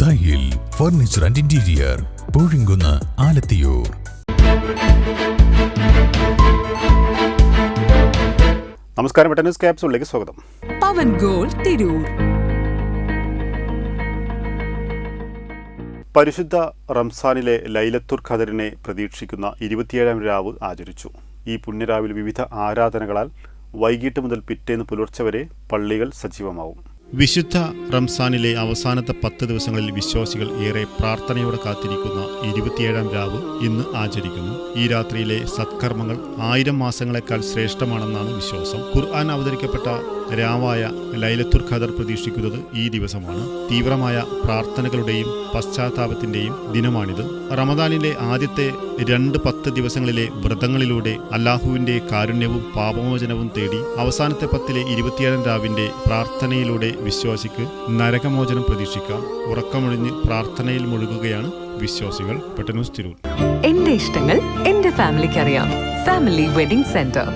ദായിൽ furniture and interior, Poozhikunnu, Alathiyur. നമസ്കാരം, news ക്യാപ്സൂളിലേക്ക് സ്വാഗതം. പവൻ ഗോൾ തിരൂർ. പരിശുദ്ധ റംസാനിലെ ലൈലത്തുൽ ഖദറിനെ പ്രതീക്ഷിക്കുന്ന 27ാം രാവ് ആചരിച്ചു. ഈ പുണ്യരാവിൽ വിവിധ ആരാധനകളാൽ വൈകിട്ട് മുതൽ പിറ്റേന്ന് പുലർച്ചെ വരെ പള്ളികൾ സജീവമാവും. വിശുദ്ധ റംസാനിലെ അവസാനത്തെ 10 ദിവസങ്ങളിൽ വിശ്വാസികൾ ഏറെ പ്രാർത്ഥനയോടെ കാത്തിരിക്കുന്ന 27ാം രാവ് ഇന്ന് ആചരിക്കുന്നു. ഈ രാത്രിയിലെ സത്കർമ്മങ്ങൾ 1000 മാസങ്ങളെക്കാൾ ശ്രേഷ്ഠമാണെന്നാണ് വിശ്വാസം. ഖുർആൻ അവതരിക്കപ്പെട്ട രാവായ ലൈലത്തുൽ ഖദർ പ്രതീക്ഷിക്കുന്നത് ഈ ദിവസമാണ്. തീവ്രമായ പ്രാർത്ഥനകളുടെയും പശ്ചാത്താപത്തിന്റെയും ദിനമാണിത്. റമദാനിലെ ആദ്യത്തെ 10 ദിവസങ്ങളിലെ വ്രതങ്ങളിലൂടെ അല്ലാഹുവിന്റെ കാരുണ്യവും പാപമോചനവും തേടി അവസാനത്തെ 10ലെ 27ാം രാവിന്റെ പ്രാർത്ഥനയിലൂടെ വിശ്വാസിക്ക് നരകമോചനം പ്രതീക്ഷിക്കാം. ഉറക്കമൊഴിഞ്ഞ് പ്രാർത്ഥനയിൽ മുഴുകുകയാണ് വിശ്വാസികൾ. ന്യൂസ് തിരൂർ. എന്റെ ഇഷ്ടങ്ങൾ എന്റെ ഫാമിലിക്ക് അറിയാം. Family wedding centre.